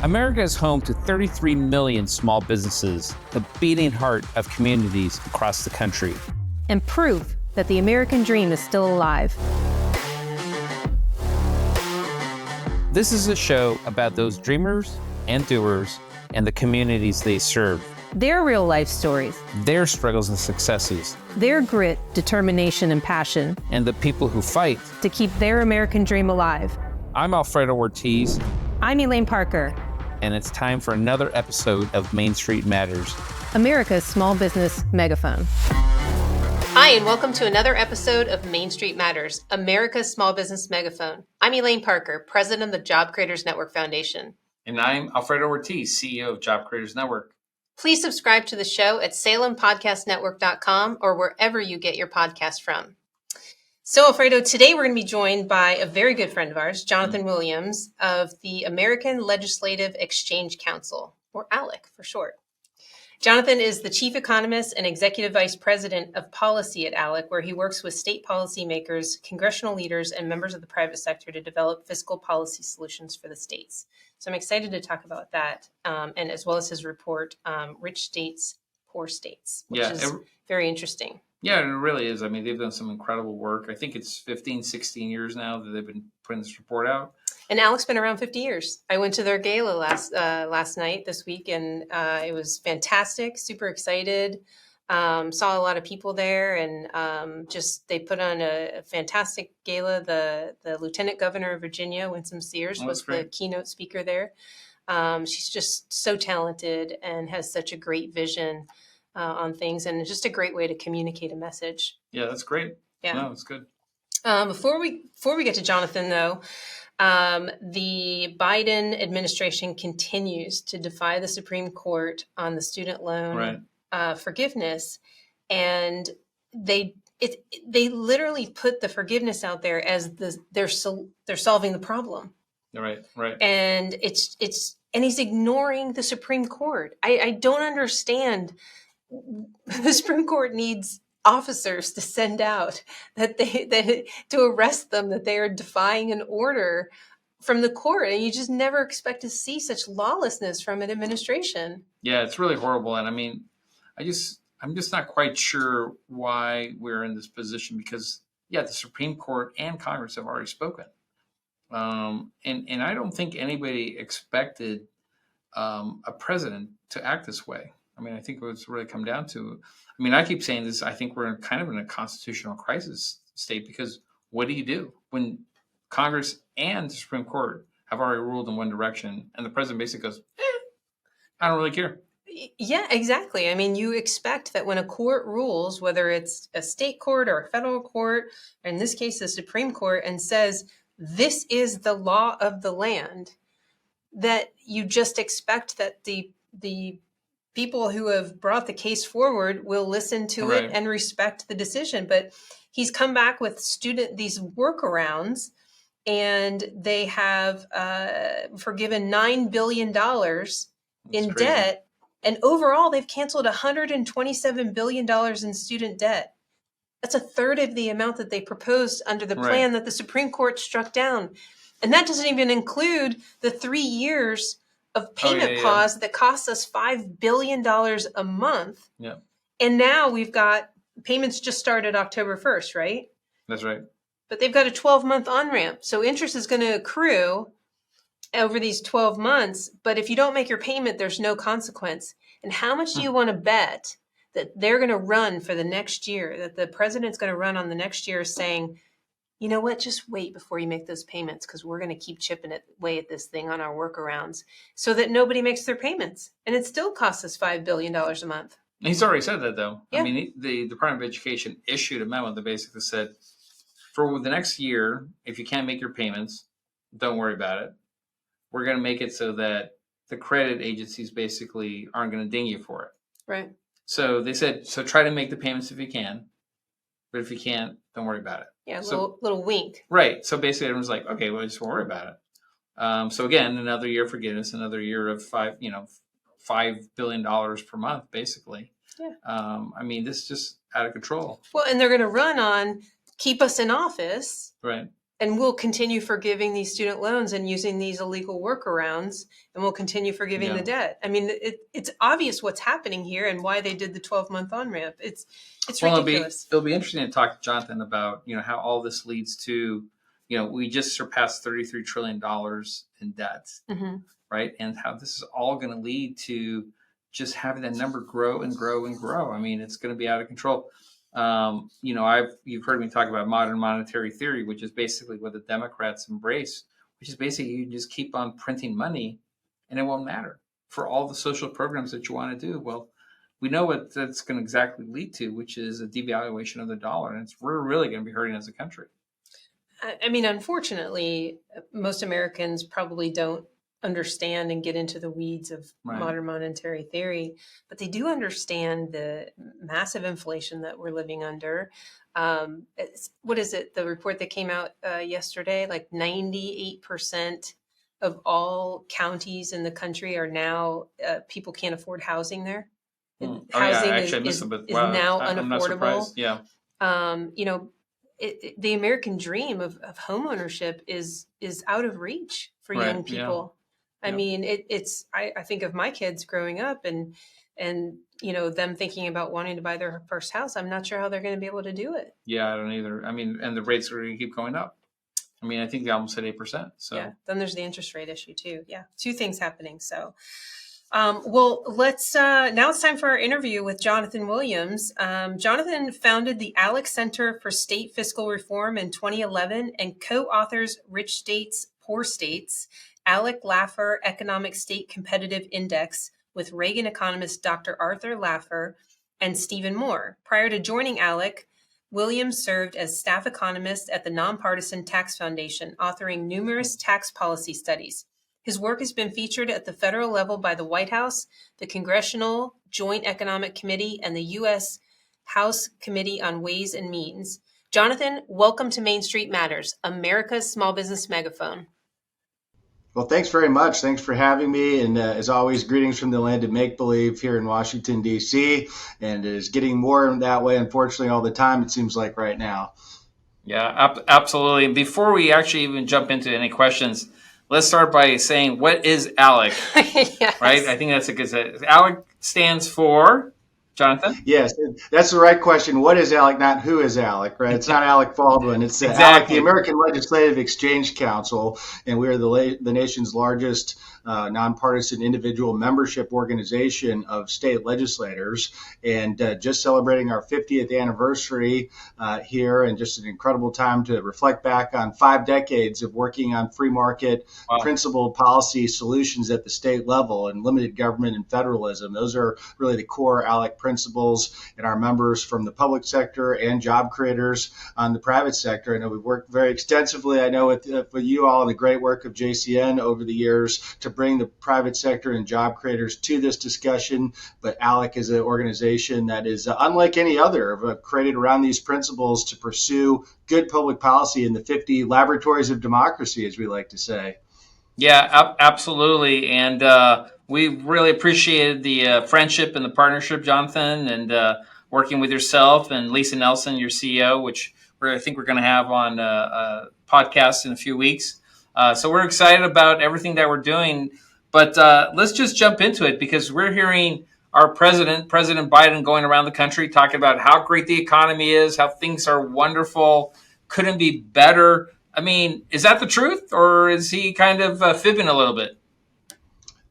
America is home to 33 million small businesses, the beating heart of communities across the country. And proof that the American dream is still alive. This is a show about those dreamers and doers and the communities they serve. Their real life stories. Their struggles and successes. Their grit, determination, and passion. And the people who fight to keep their American dream alive. I'm Alfredo Ortiz. I'm Elaine Parker. And it's time for another episode of Main Street Matters, America's small business megaphone. Hi, and welcome to another episode of Main Street Matters, America's small business megaphone. I'm Elaine Parker, president of the Job Creators Network Foundation. And I'm Alfredo Ortiz, CEO of Job Creators Network. Please subscribe to the show at salempodcastnetwork.com or wherever you get your podcast from. So, Alfredo, today we're going to be joined by a very good friend of ours, Jonathan Williams of the American Legislative Exchange Council, or ALEC for short. Jonathan is the chief economist and executive vice president of policy at ALEC, where he works with state policymakers, congressional leaders, and members of the private sector to develop fiscal policy solutions for the states. So I'm excited to talk about that, and as well as his report, Rich States, Poor States, which is very interesting. Yeah, it really is. I mean, they've done some incredible work. I think it's 15, 16 years now that they've been putting this report out. And ALEC's been around 50 years. I went to their gala last night, this week, and it was fantastic, super excited. Saw a lot of people there, and they put on a fantastic gala. The Lieutenant Governor of Virginia, Winsome Sears, was the keynote speaker there. She's just so talented and has such a great vision on things, and just a great way to communicate a message. Yeah, that's great. Yeah, no, it's good. Before we get to Jonathan, though, the Biden administration continues to defy the Supreme Court on the student loan forgiveness, and they literally put the forgiveness out there as they're solving the problem. Right. And and he's ignoring the Supreme Court. I don't understand. The Supreme Court needs officers to send out to arrest them, that they are defying an order from the court, and you just never expect to see such lawlessness from an administration. Yeah, it's really horrible, and I mean, I'm just not quite sure why we're in this position, because the Supreme Court and Congress have already spoken, and I don't think anybody expected a president to act this way. I mean, I think what's really come down to, I mean, I keep saying this, I think we're kind of in a constitutional crisis state, because what do you do when Congress and the Supreme Court have already ruled in one direction, and the president basically goes, I don't really care. Yeah, exactly. I mean, you expect that when a court rules, whether it's a state court or a federal court, or in this case, the Supreme Court, and says, this is the law of the land, that you just expect that the people who have brought the case forward will listen to it and respect the decision. But he's come back with these workarounds, and they have forgiven $9 billion in debt. And overall, they've canceled $127 billion in student debt. That's a third of the amount that they proposed under the plan that the Supreme Court struck down. And that doesn't even include the 3 years of payment pause that costs us $5 billion a month. Yeah. And now we've got payments just started October 1st, right? That's right. But they've got a 12-month on-ramp. So interest is going to accrue over these 12 months. But if you don't make your payment, there's no consequence. And how much do you want to bet that they're going to run for the next year, that the president's going to run on the next year saying, you know what, just wait before you make those payments, because we're going to keep chipping away at this thing on our workarounds so that nobody makes their payments. And it still costs us $5 billion a month. He's already said that, though. Yeah. I mean, the Department of Education issued a memo that basically said, for the next year, if you can't make your payments, don't worry about it. We're going to make it so that the credit agencies basically aren't going to ding you for it. Right. So they said, so try to make the payments if you can. But if you can't, don't worry about it. Yeah, little wink. Right. So basically everyone's like, okay, well, just won't worry about it. So again, another year of forgiveness, another year of $5 billion per month, basically. Yeah. I mean, this is just out of control. Well, and they're going to run on keep us in office. Right. we'll continue forgiving these student loans and using these illegal workarounds, and we'll continue forgiving the debt. I mean, it's obvious what's happening here and why they did the 12-month on-ramp. It's ridiculous. It'll be interesting to talk to Jonathan about, how all this leads to, we just surpassed $33 trillion in debt, right? And how this is all going to lead to just having that number grow and grow and grow. I mean, it's going to be out of control. You've heard me talk about modern monetary theory, which is basically what the Democrats embrace, which is basically you just keep on printing money and it won't matter for all the social programs that you want to do. Well, we know what that's going to exactly lead to, which is a devaluation of the dollar. And we're really going to be hurting as a country. I mean, unfortunately, most Americans probably don't understand and get into the weeds of modern monetary theory, but they do understand the massive inflation that we're living under. What is it? The report that came out yesterday, like 98% of all counties in the country are now, people can't afford housing there. Housing is now unaffordable. Yeah. The American dream of home ownership is out of reach for young people. Yeah. I mean, I think of my kids growing up and them thinking about wanting to buy their first house. I'm not sure how they're going to be able to do it. Yeah, I don't either. I mean, and the rates are going to keep going up. I mean, I think they almost hit 8%. So yeah, then there's the interest rate issue too. Yeah, two things happening. So, well, let's now it's time for our interview with Jonathan Williams. Jonathan founded the Alec'S Center for State Fiscal Reform in 2011 and co-authors Rich States, Poor States, Alec-Laffer Economic State Competitive Index with Reagan economist Dr. Arthur Laffer and Stephen Moore. Prior to joining Alec, Williams served as staff economist at the Nonpartisan Tax Foundation, authoring numerous tax policy studies. His work has been featured at the federal level by the White House, the Congressional Joint Economic Committee, and the U.S. House Committee on Ways and Means. Jonathan, welcome to Main Street Matters, America's small business megaphone. Well, thanks very much. Thanks for having me. And as always, greetings from the land of make-believe here in Washington, D.C. And it is getting more that way, unfortunately, all the time, it seems like right now. Yeah, absolutely. And before we actually even jump into any questions, let's start by saying, what is ALEC? Yes. Right? I think that's a good. ALEC stands for, Jonathan? Yes, that's the right question. What is ALEC, not who is ALEC, right? It's not Alec Baldwin. It's ALEC, the American Legislative Exchange Council, and we are the nation's largest nonpartisan individual membership organization of state legislators, and just celebrating our 50th anniversary here, and just an incredible time to reflect back on 5 decades of working on free market principled policy solutions at the state level and limited government and federalism. Those are really the core ALEC principles, and our members from the public sector and job creators on the private sector. I know we've worked very extensively, I know, with you all and the great work of JCN over the years to bring the private sector and job creators to this discussion. But ALEC is an organization that is unlike any other, created around these principles to pursue good public policy in the 50 laboratories of democracy, as we like to say. Yeah, absolutely. And we really appreciated the friendship and the partnership, Jonathan, and working with yourself and Lisa Nelson, your CEO, which I think we're going to have on a podcast in a few weeks. So we're excited about everything that we're doing. But let's just jump into it, because we're hearing our President Biden, going around the country talking about how great the economy is, how things are wonderful, couldn't be better. I mean, is that the truth, or is he kind of fibbing a little bit?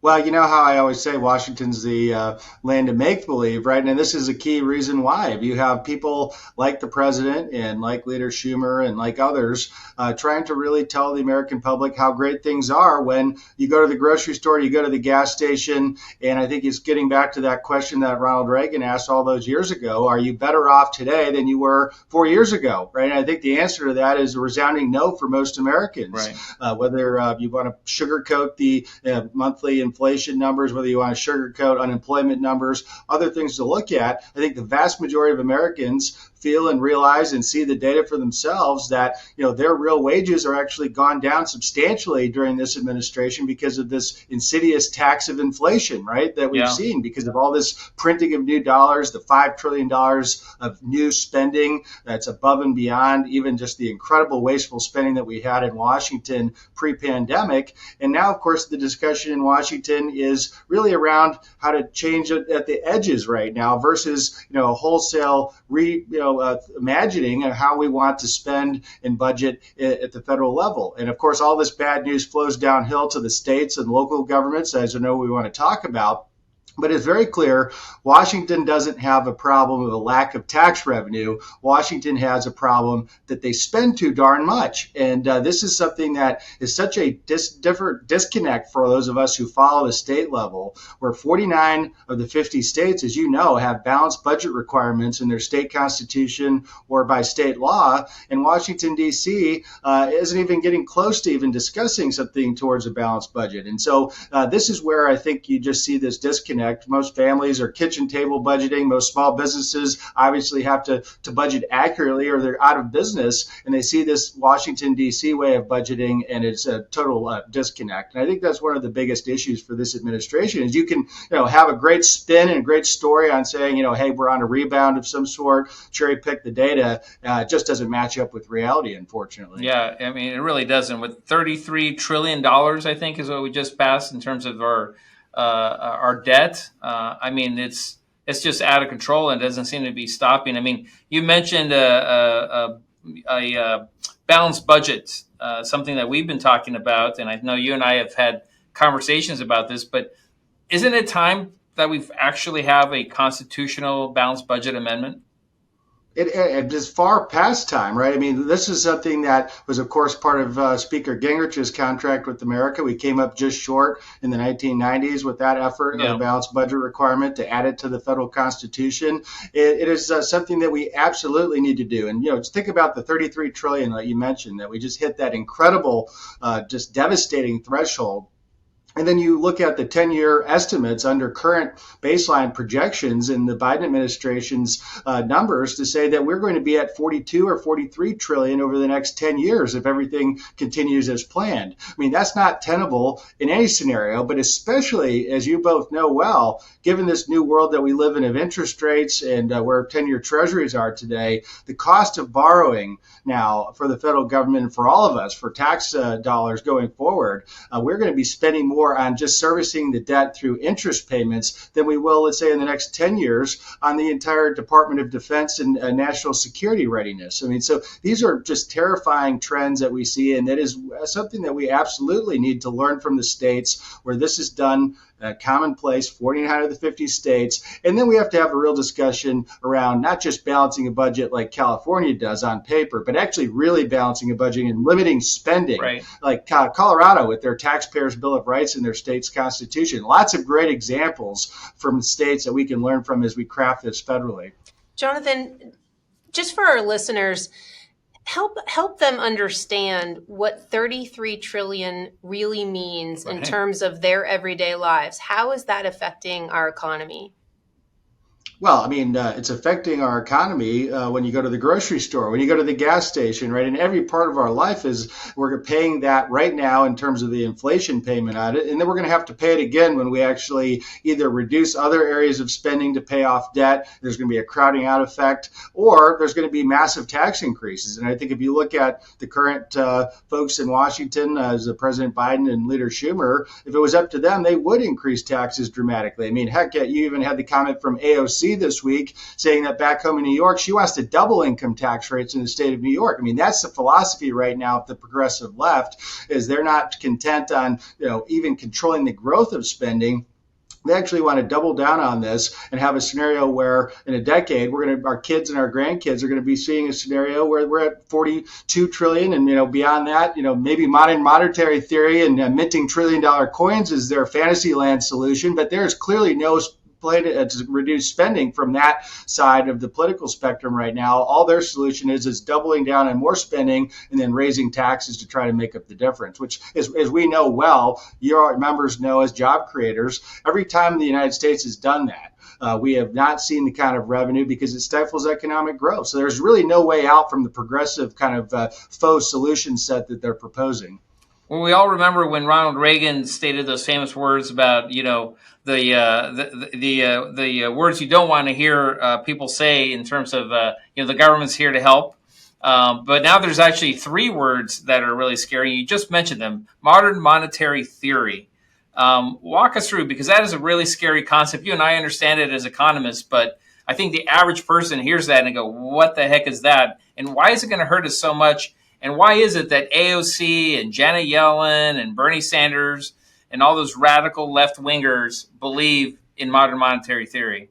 Well, you know how I always say Washington's the land of make-believe, right? And this is a key reason why. If you have people like the president and like Leader Schumer and like others trying to really tell the American public how great things are, when you go to the grocery store, you go to the gas station, and I think it's getting back to that question that Ronald Reagan asked all those years ago, are you better off today than you were 4 years ago, right? And I think the answer to that is a resounding no for most Americans. Right. Whether you want to sugarcoat the monthly inflation numbers, whether you want to sugarcoat unemployment numbers, other things to look at, I think the vast majority of Americans feel and realize and see the data for themselves that, their real wages are actually gone down substantially during this administration because of this insidious tax of inflation, right, that we've seen because of all this printing of new dollars, the $5 trillion of new spending that's above and beyond even just the incredible wasteful spending that we had in Washington pre-pandemic. And now, of course, the discussion in Washington is really around how to change it at the edges right now versus, wholesale imagining of how we want to spend and budget at the federal level. And of course, all this bad news flows downhill to the states and local governments, as you know, we want to talk about. But it's very clear Washington doesn't have a problem of a lack of tax revenue. Washington has a problem that they spend too darn much. And this is something that is such a different disconnect for those of us who follow the state level, where 49 of the 50 states, as you know, have balanced budget requirements in their state constitution or by state law. And Washington, D.C. Isn't even getting close to even discussing something towards a balanced budget. And so this is where I think you just see this disconnect. Most families are kitchen table budgeting. Most small businesses obviously have to budget accurately or they're out of business. And they see this Washington, D.C. way of budgeting, and it's a total disconnect. And I think that's one of the biggest issues for this administration is you can have a great spin and a great story on saying, hey, we're on a rebound of some sort, cherry pick the data. It just doesn't match up with reality, unfortunately. Yeah, I mean, it really doesn't. With $33 trillion, I think, is what we just passed in terms of our debt. I mean, it's just out of control and doesn't seem to be stopping. I mean, you mentioned a balanced budget, something that we've been talking about, and I know you and I have had conversations about this, but isn't it time that we actually have a constitutional balanced budget amendment? It is far past time, right? I mean, this is something that was, of course, part of Speaker Gingrich's contract with America. We came up just short in the 1990s with that effort of a balanced budget requirement to add it to the federal constitution. It is something that we absolutely need to do. And, just think about the $33 trillion that you mentioned, that we just hit that incredible, just devastating threshold. And then you look at the 10-year estimates under current baseline projections in the Biden administration's numbers to say that we're going to be at 42 or 43 trillion over the next 10 years if everything continues as planned. I mean, that's not tenable in any scenario, but especially, as you both know well, given this new world that we live in of interest rates and where 10-year treasuries are today, the cost of borrowing now for the federal government and for all of us for tax dollars going forward, we're going to be spending more on just servicing the debt through interest payments than we will, let's say, in the next 10 years on the entire Department of Defense and national security readiness. I mean, so these are just terrifying trends that we see, and that is something that we absolutely need to learn from the states where this is done commonplace, 49 of the 50 states. And then we have to have a real discussion around not just balancing a budget like California does on paper, but actually really balancing a budget and limiting spending, right, like Colorado with their Taxpayers' Bill of Rights in their state's constitution. Lots of great examples from states that we can learn from as we craft this federally. Jonathan, just for our listeners, help them understand what 33 trillion really means in terms of their everyday lives. How is that affecting our economy? Well, I mean, it's affecting our economy when you go to the grocery store, when you go to the gas station, right? And every part of our life is we're paying that right now in terms of the inflation payment on it. And then we're going to have to pay it again when we actually either reduce other areas of spending to pay off debt. There's going to be a crowding out effect, or there's going to be massive tax increases. And I think if you look at the current folks in Washington, as President Biden and Leader Schumer, if it was up to them, they would increase taxes dramatically. I mean, heck, you even had the comment from AOC this week saying that back home in New York, she wants to double income tax rates in the state of New York. I mean, that's the philosophy right now of the progressive left, is they're not content on, even controlling the growth of spending. They actually want to double down on this and have a scenario where in a decade, our kids and our grandkids are going to be seeing a scenario where we're at 42 trillion. And, beyond that, maybe modern monetary theory and minting $1 trillion coins is their fantasy land solution. But there's clearly no plan to reduce spending from that side of the political spectrum right now. All their solution is doubling down on more spending and then raising taxes to try to make up the difference, which is, as we know well, your members know as job creators, every time the United States has done that, we have not seen the kind of revenue because it stifles economic growth. So there's really no way out from the progressive kind of faux solution set that they're proposing. Well, we all remember when Ronald Reagan stated those famous words about, the words you don't want to hear people say in terms of, the government's here to help. But now there's actually three words that are really scary. You just mentioned them: modern monetary theory. Walk us through, because that is a really scary concept. You and I understand it as economists, but I think the average person hears that and go, what the heck is that? And why is it going to hurt us so much? And why is it that AOC and Janet Yellen and Bernie Sanders and all those radical left-wingers believe in modern monetary theory?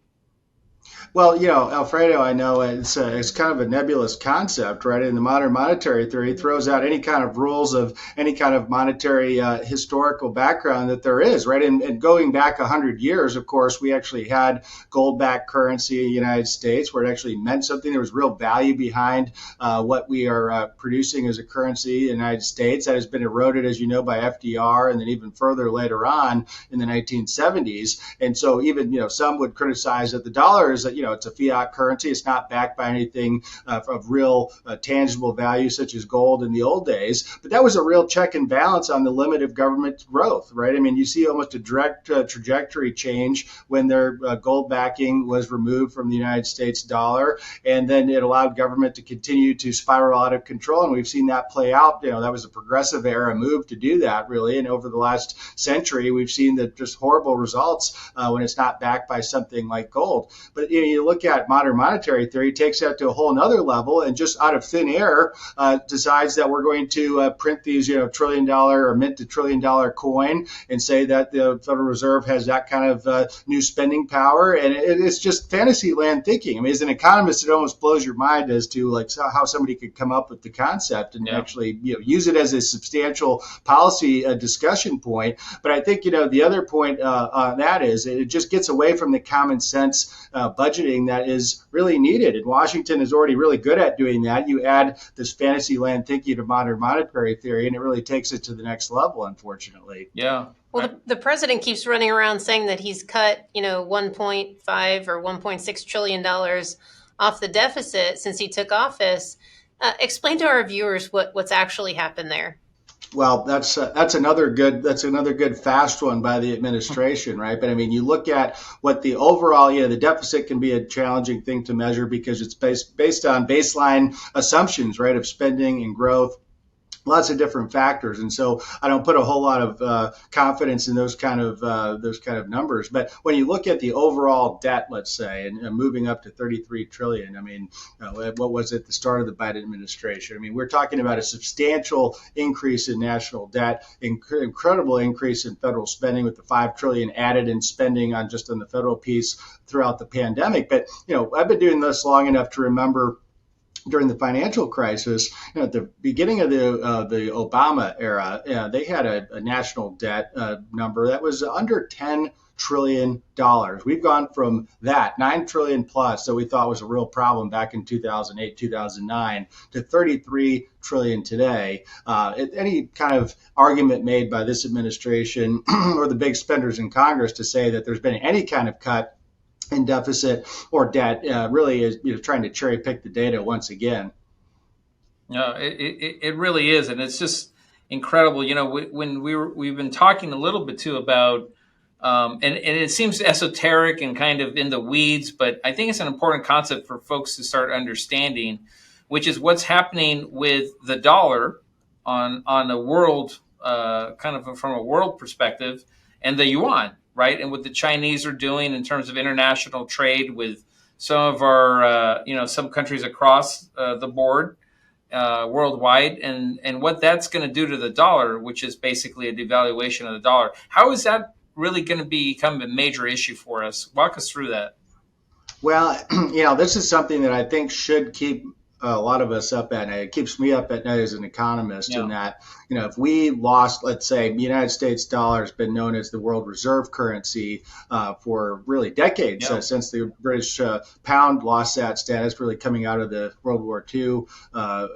Well, Alfredo, I know it's kind of a nebulous concept, right? And the modern monetary theory throws out any kind of rules of any kind of monetary historical background that there is, right? And going back 100 years, of course, we actually had gold-backed currency in the United States where it actually meant something. There was real value behind what we are producing as a currency in the United States. That has been eroded, as you know, by FDR and then even further later on in the 1970s. And so even, some would criticize that the dollar is it's a fiat currency. It's not backed by anything of real tangible value, such as gold in the old days. But that was a real check and balance on the limit of government growth, right? I mean, you see almost a direct trajectory change when their gold backing was removed from the United States dollar. And then it allowed government to continue to spiral out of control. And we've seen that play out. That was a progressive era move to do that, really. And over the last century, we've seen the just horrible results when it's not backed by something like gold. But you look at modern monetary theory, takes that to a whole nother level and just out of thin air decides that we're going to print these, $1 trillion or mint $1 trillion coin and say that the Federal Reserve has that kind of new spending power. And it's just fantasy land thinking. I mean, as an economist, it almost blows your mind as to how somebody could come up with the concept and actually use it as a substantial policy discussion point. But I think, the other point on that is it just gets away from the common sense budgeting that is really needed. And Washington is already really good at doing that. You add this fantasy land thinking to modern monetary theory, and it really takes it to the next level, unfortunately. Yeah. Well, the president keeps running around saying that he's cut, 1.5 or $1.6 trillion off the deficit since he took office. Explain to our viewers what's actually happened there. Well, that's another good fast one by the administration, right? But I mean, you look at what the overall, the deficit can be a challenging thing to measure because it's based on baseline assumptions, right, of spending and growth. Lots of different factors, and so I don't put a whole lot of confidence in those kind of numbers. But when you look at the overall debt, let's say, and moving up to 33 trillion, I mean, what was it at the start of the Biden administration? I mean, we're talking about a substantial increase in national debt, incredible increase in federal spending with the 5 trillion added in spending on the federal piece throughout the pandemic. But I've been doing this long enough to remember. During the financial crisis, at the beginning of the Obama era, they had a national debt number that was under $10 trillion. We've gone from that 9 trillion plus that we thought was a real problem back in 2008, 2009 to 33 trillion today. Any kind of argument made by this administration or the big spenders in Congress to say that there's been any kind of cut in deficit or debt really is trying to cherry pick the data once again. No, it really is, and it's just incredible. When we've been talking a little bit too about, and it seems esoteric and kind of in the weeds, but I think it's an important concept for folks to start understanding, which is what's happening with the dollar on a world, kind of from a world perspective, and the yuan. Right, and what the Chinese are doing in terms of international trade with some of our, some countries across the board worldwide, and what that's going to do to the dollar, which is basically a devaluation of the dollar. How is that really going to become a major issue for us? Walk us through that. Well, this is something that I think should keep a lot of us up at night. It keeps me up at night as an economist in that, if we lost, let's say, the United States dollar has been known as the world reserve currency for really decades, since the British pound lost that status, really coming out of the World War II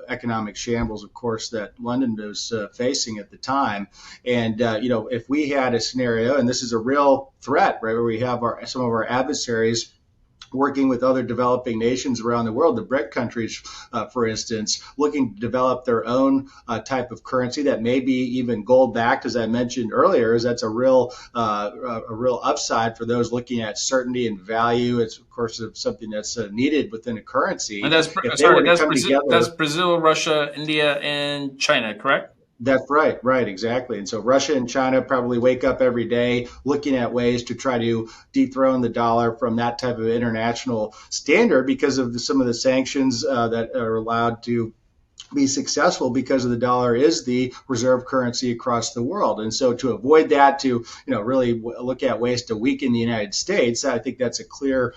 economic shambles, of course, that London was facing at the time. And, if we had a scenario, and this is a real threat, right, where we have some of our adversaries working with other developing nations around the world, the BRIC countries, for instance, looking to develop their own type of currency that may be even gold backed, as I mentioned earlier, as that's a real upside for those looking at certainty and value. It's of course something that's needed within a currency. And that's that's Brazil, Russia, India, and China, correct? That's right, exactly. And so Russia and China probably wake up every day looking at ways to try to dethrone the dollar from that type of international standard because of some of the sanctions that are allowed to be successful because of the dollar is the reserve currency across the world. And so to avoid that, to really look at ways to weaken the United States, I think that's a clear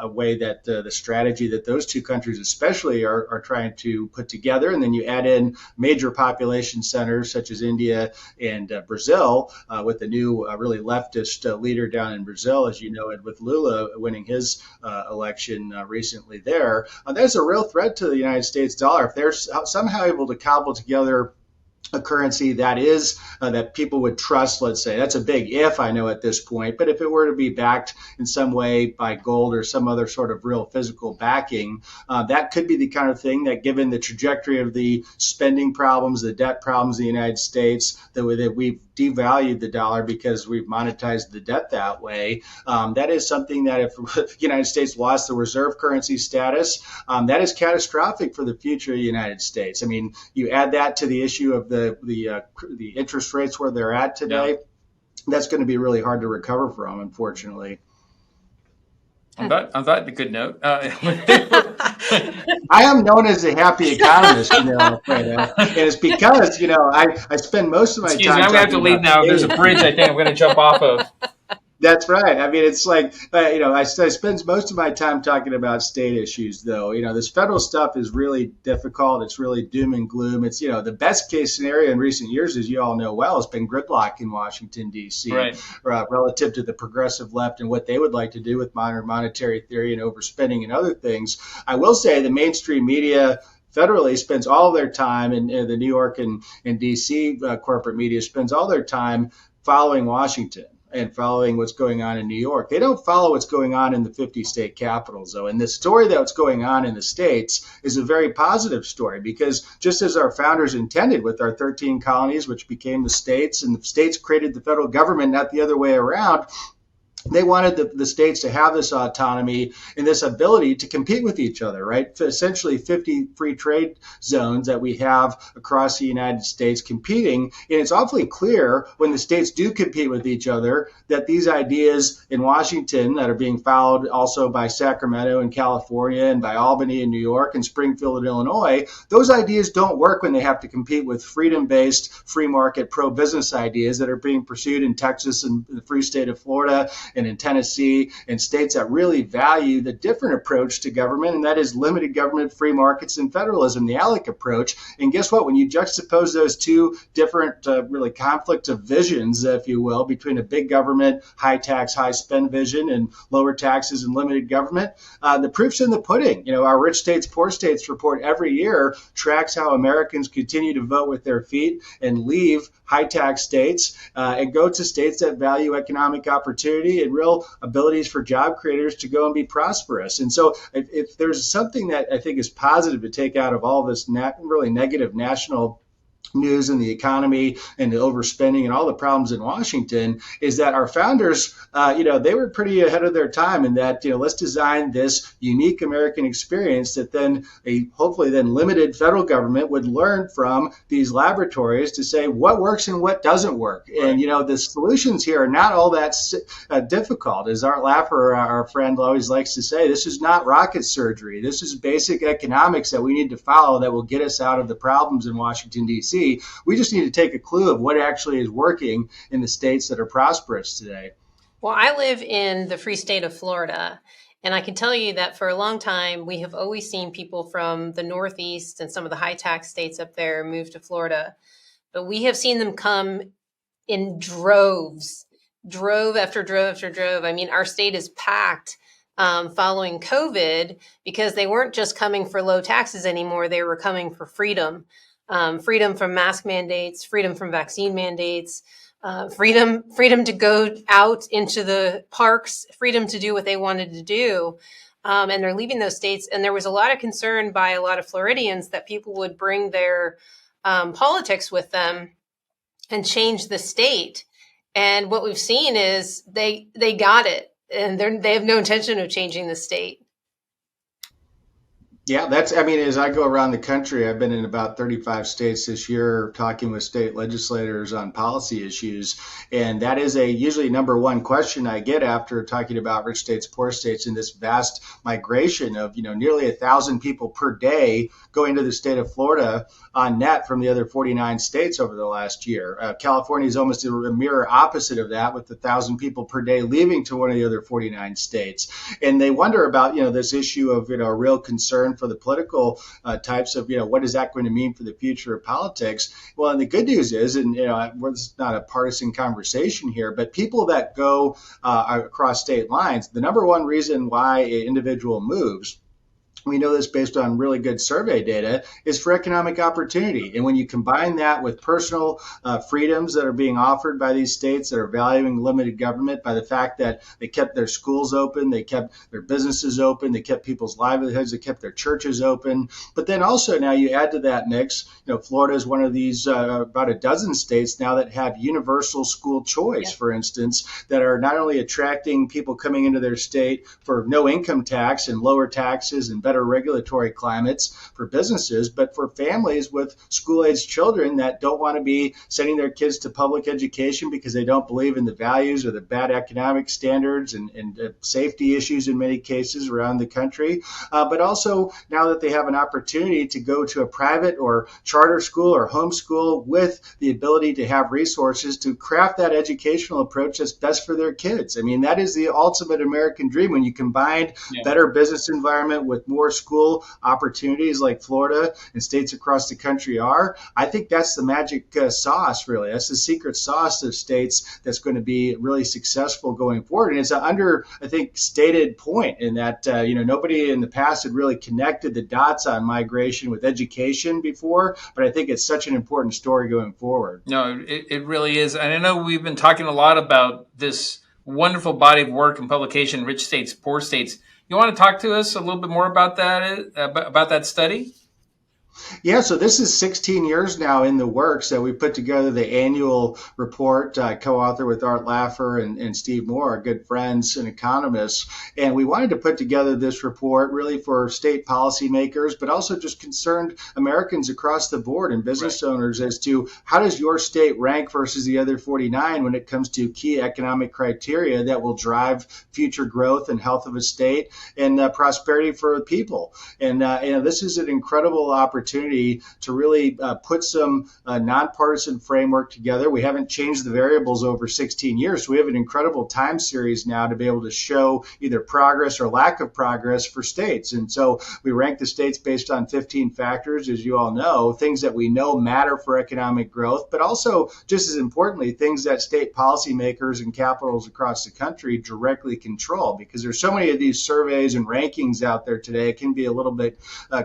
way that the strategy that those two countries especially are trying to put together. And then you add in major population centers such as India and Brazil with the new really leftist leader down in Brazil, as you know, with Lula winning his election recently there. There's a real threat to the United States dollar. If there's somehow able to cobble together a currency that is that people would trust, let's say. That's a big if, I know, at this point. But if it were to be backed in some way by gold or some other sort of real physical backing, that could be the kind of thing that, given the trajectory of the spending problems, the debt problems in the United States, that we've devalued the dollar because we've monetized the debt that way. That is something that if the United States lost the reserve currency status, that is catastrophic for the future of the United States. I mean, you add that to the issue of the interest rates where they're at today, yeah. That's going to be really hard to recover from, unfortunately. On that good note. I am known as a happy economist, and it's because, I spend most of my time. Excuse me, I'm going to have to leave now. There's a bridge I think I'm going to jump off of. That's right. I mean, it's like, I spend most of my time talking about state issues, though. This federal stuff is really difficult. It's really doom and gloom. It's, the best case scenario in recent years, as you all know well, has been gridlock in Washington, D.C., right. Relative to the progressive left and what they would like to do with modern monetary theory and overspending and other things. I will say the mainstream media federally spends all their time, and the New York and D.C. Corporate media spends all their time following Washington and following what's going on in New York. They don't follow what's going on in the 50 state capitals, though. And the story that's going on in the states is a very positive story because just as our founders intended with our 13 colonies, which became the states, and the states created the federal government, not the other way around, they wanted the states to have this autonomy and this ability to compete with each other, right? Essentially 50 free trade zones that we have across the United States competing. And it's awfully clear when the states do compete with each other that these ideas in Washington that are being followed also by Sacramento and California and by Albany in New York and Springfield in Illinois, those ideas don't work when they have to compete with freedom-based, free market, pro-business ideas that are being pursued in Texas and the free state of Florida and in Tennessee and states that really value the different approach to government, and that is limited government, free markets, and federalism, the Alec approach. And guess what? When you juxtapose those two different really conflict of visions, if you will, between a big government, high tax, high spend vision and lower taxes and limited government, the proof's in the pudding. Our Rich States, Poor States report every year tracks how Americans continue to vote with their feet and leave high tax states and go to states that value economic opportunity and real abilities for job creators to go and be prosperous. And so if there's something that I think is positive to take out of all this really negative national news in the economy and the overspending and all the problems in Washington, is that our founders, they were pretty ahead of their time in that, let's design this unique American experience that then hopefully then limited federal government would learn from these laboratories to say what works and what doesn't work. Right. And, the solutions here are not all that difficult. As Art Laffer, our friend, always likes to say, this is not rocket surgery. This is basic economics that we need to follow that will get us out of the problems in Washington, D.C. We just need to take a clue of what actually is working in the states that are prosperous today. Well, I live in the free state of Florida, and I can tell you that for a long time, we have always seen people from the Northeast and some of the high tax states up there move to Florida. But we have seen them come in droves, drove after drove after drove. I mean, our state is packed following COVID because they weren't just coming for low taxes anymore. They were coming for freedom. Freedom from mask mandates, freedom from vaccine mandates, freedom to go out into the parks, freedom to do what they wanted to do. And they're leaving those states. And there was a lot of concern by a lot of Floridians that people would bring their politics with them and change the state. And what we've seen is they got it, and they have no intention of changing the state. Yeah, as I go around the country, I've been in about 35 states this year talking with state legislators on policy issues. And that is usually number one question I get after talking about rich states, poor states, in this vast migration of, nearly 1,000 people per day going to the state of Florida on net from the other 49 states over the last year. California is almost a mirror opposite of that, with 1,000 people per day leaving to one of the other 49 states. And they wonder about, this issue of, a real concern for the political types of, what is that going to mean for the future of politics? Well, and the good news is, and it's not a partisan conversation here, but people that go across state lines, the number one reason why an individual moves, we know this based on really good survey data, is for economic opportunity. And when you combine that with personal freedoms that are being offered by these states that are valuing limited government, by the fact that they kept their schools open, they kept their businesses open, they kept people's livelihoods, they kept their churches open. But then also now you add to that mix, Florida is one of these about a dozen states now that have universal school choice, for instance, that are not only attracting people coming into their state for no income tax and lower taxes and better regulatory climates for businesses, but for families with school-aged children that don't want to be sending their kids to public education because they don't believe in the values or the bad economic standards and safety issues in many cases around the country. But also now that they have an opportunity to go to a private or charter school or homeschool with the ability to have resources to craft that educational approach that's best for their kids. I mean, that is the ultimate American dream when you combine better business environment with more school opportunities like Florida and states across the country are. I think that's the magic sauce, really. That's the secret sauce of states that's going to be really successful going forward. And it's an stated point in that, nobody in the past had really connected the dots on migration with education before, but I think it's such an important story going forward. No, it really is. And I know we've been talking a lot about this wonderful body of work and publication, Rich States, Poor States. You want to talk to us a little bit more about that study? Yeah, so this is 16 years now in the works that we put together the annual report, co-author with Art Laffer and Steve Moore, good friends and economists. And we wanted to put together this report really for state policymakers, but also just concerned Americans across the board and business owners as to how does your state rank versus the other 49 when it comes to key economic criteria that will drive future growth and health of a state and prosperity for people. And this is an incredible opportunity to really put some nonpartisan framework together. We haven't changed the variables over 16 years, so we have an incredible time series now to be able to show either progress or lack of progress for states. And so we rank the states based on 15 factors, as you all know, things that we know matter for economic growth, but also, just as importantly, things that state policymakers and capitals across the country directly control, because there's so many of these surveys and rankings out there today, it can be a little bit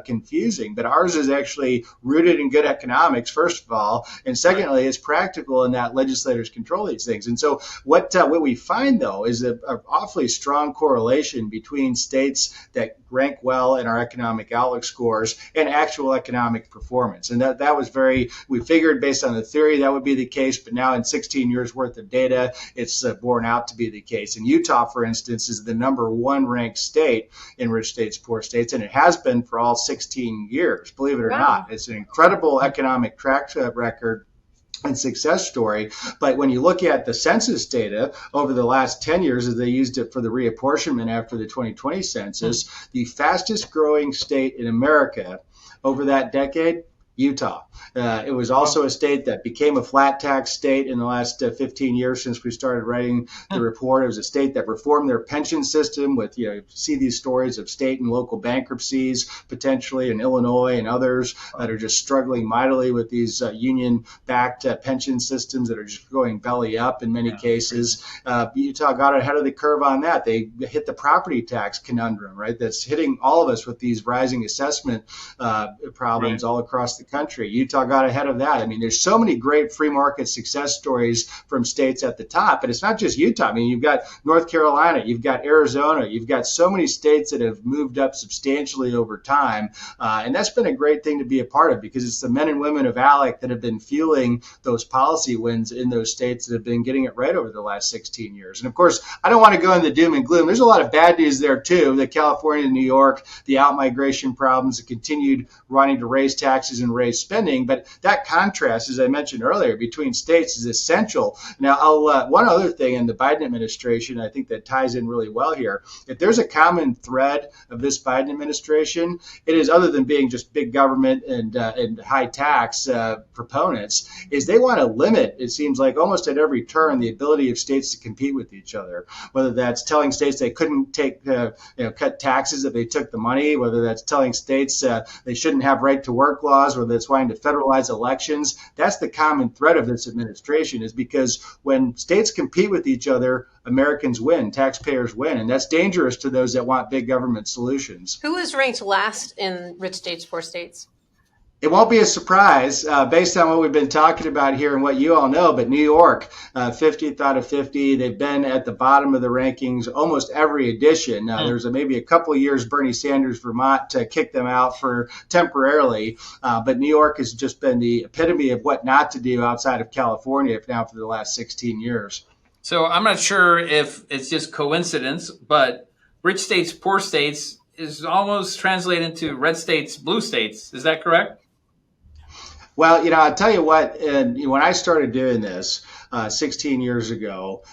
confusing. But ours is actually rooted in good economics, first of all, and secondly, it's practical in that legislators control these things. And so what we find, though, is an awfully strong correlation between states that rank well in our economic outlook scores and actual economic performance. And that was we figured based on the theory that would be the case, but now in 16 years worth of data, it's borne out to be the case. And Utah, for instance, is the number one ranked state in rich states, poor states, and it has been for all 16 years, believe it or not. It's an incredible economic track record and success story. But when you look at the census data over the last 10 years, as they used it for the reapportionment after the 2020 census, the fastest growing state in America over that decade, Utah. It was also a state that became a flat tax state in the last 15 years since we started writing the report. It was a state that reformed their pension system with, see these stories of state and local bankruptcies potentially in Illinois and others that are just struggling mightily with these union-backed pension systems that are just going belly up in many cases. Utah got ahead of the curve on that. They hit the property tax conundrum, right? That's hitting all of us with these rising assessment problems all across the country. Utah got ahead of that. I mean, there's so many great free market success stories from states at the top. And it's not just Utah. I mean, you've got North Carolina, you've got Arizona, you've got so many states that have moved up substantially over time. And that's been a great thing to be a part of, because it's the men and women of ALEC that have been fueling those policy wins in those states that have been getting it right over the last 16 years. And of course, I don't want to go into doom and gloom. There's a lot of bad news there too. The California and New York, the out-migration problems, the continued wanting to raise taxes and raise spending. But that contrast, as I mentioned earlier, between states is essential. Now, one other thing in the Biden administration, I think that ties in really well here. If there's a common thread of this Biden administration, it is, other than being just big government and high tax proponents, is they want to limit, it seems like almost at every turn, the ability of states to compete with each other. Whether that's telling states they couldn't cut taxes if they took the money, whether that's telling states they shouldn't have right to work laws, whether it's wanting to federalize elections. That's the common thread of this administration, is because when states compete with each other, Americans win, taxpayers win, and that's dangerous to those that want big government solutions. Who is ranked last in rich states, poor states? It won't be a surprise based on what we've been talking about here and what you all know, but New York, 50th out of 50, they've been at the bottom of the rankings almost every edition. There's maybe a couple of years Bernie Sanders, Vermont, kicked them out for temporarily, but New York has just been the epitome of what not to do outside of California now for the last 16 years. So I'm not sure if it's just coincidence, but rich states, poor states is almost translated into red states, blue states. Is that correct? Well, I'll tell you what, when I started doing this 16 years ago,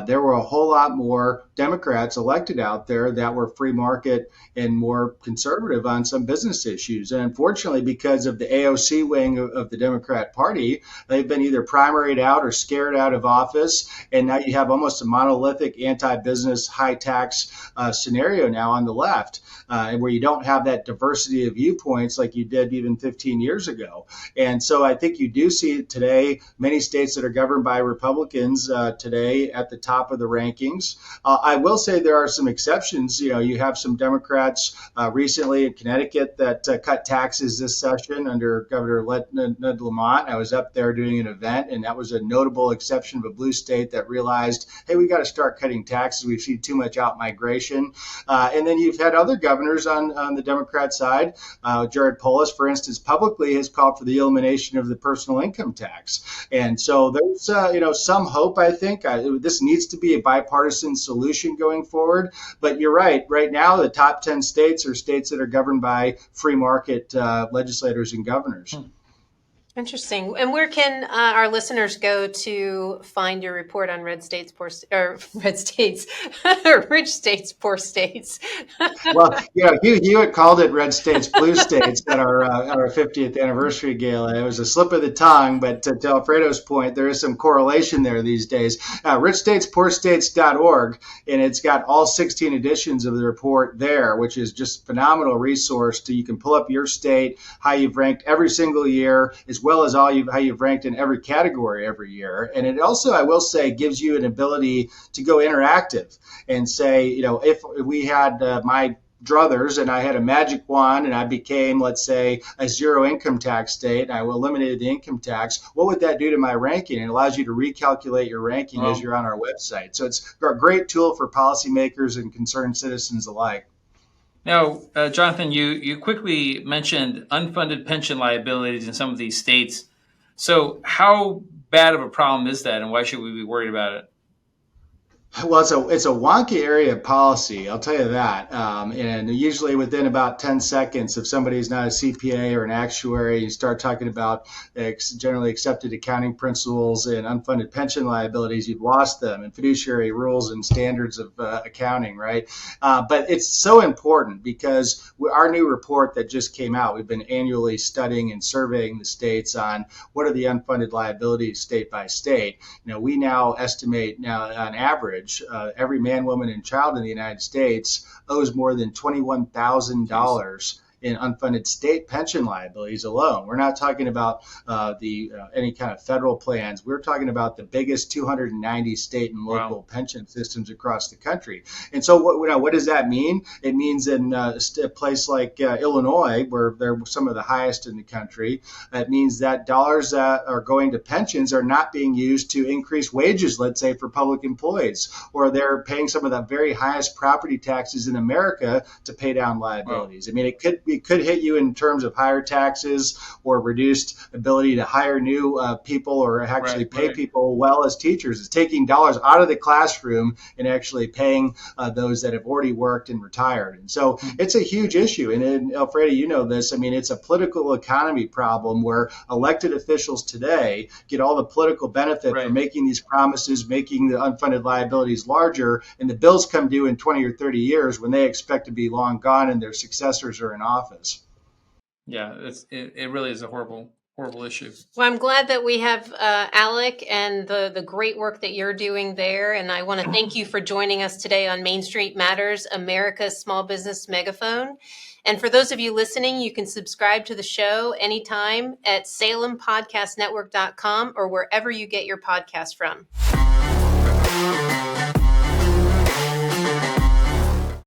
there were a whole lot more Democrats elected out there that were free market and more conservative on some business issues. And unfortunately, because of the AOC wing of the Democrat Party, they've been either primaried out or scared out of office. And now you have almost a monolithic anti-business, high-tax scenario now on the left, where you don't have that diversity of viewpoints like you did even 15 years ago. And so I think you do see today many states that are governed by Republicans today at the top of the rankings. I will say there are some exceptions. You have some Democrats recently in Connecticut that cut taxes this session under Governor Ned Lamont. I was up there doing an event, and that was a notable exception of a blue state that realized, hey, we got to start cutting taxes. We've seen too much out-migration. And then you've had other governors on the Democrat side. Jared Polis, for instance, publicly has called for the elimination of the personal income tax. And so there's some hope, I think. This needs to be a bipartisan solution going forward. But you're right. Right now, the top 10 states are states that are governed by free market legislators and governors. Interesting. And where can our listeners go to find your report on rich states, poor states? Well, Hugh Hewitt called it red states, blue states at our 50th anniversary gala. It was a slip of the tongue, but to Alfredo's point, there is some correlation there these days. richstatespoorstates.org, and it's got all 16 editions of the report there, which is just a phenomenal resource. You can pull up your state, how you've ranked every single year, as well as how you've ranked in every category every year. And it also, I will say, gives you an ability to go interactive and say, if we had my druthers and I had a magic wand and I became, let's say, a zero income tax state, and I eliminated the income tax, what would that do to my ranking? It allows you to recalculate your ranking as you're on our website. So it's a great tool for policymakers and concerned citizens alike. Now, Jonathan, you quickly mentioned unfunded pension liabilities in some of these states. So how bad of a problem is that, and why should we be worried about it? Well, it's a wonky area of policy, I'll tell you that. And usually within about 10 seconds, if somebody's not a CPA or an actuary, you start talking about generally accepted accounting principles and unfunded pension liabilities, you've lost them, and fiduciary rules and standards of accounting, right? But it's so important because our new report that just came out, we've been annually studying and surveying the states on what are the unfunded liabilities state by state. We now estimate on average, every man, woman, and child in the United States owes more than $21,000 in unfunded state pension liabilities alone. We're not talking about any kind of federal plans. We're talking about the biggest 290 state and local pension systems across the country. And so what does that mean? It means in a place like Illinois, where they're some of the highest in the country, that means that dollars that are going to pensions are not being used to increase wages, let's say, for public employees, or they're paying some of the very highest property taxes in America to pay down liabilities. I mean, it could hit you in terms of higher taxes or reduced ability to hire new people or actually pay people well as teachers. It's taking dollars out of the classroom and actually paying those that have already worked and retired. And so it's a huge issue. And Alfredo, you know this. I mean, it's a political economy problem where elected officials today get all the political benefit from making these promises, making the unfunded liabilities larger, and the bills come due in 20 or 30 years when they expect to be long gone and their successors are in office. Yeah, it really is a horrible issue. Well, I'm glad that we have Alec and the great work that you're doing there. And I want to thank you for joining us today on Main Street Matters, America's Small Business Megaphone. And for those of you listening, you can subscribe to the show anytime at salempodcastnetwork.com or wherever you get your podcast from.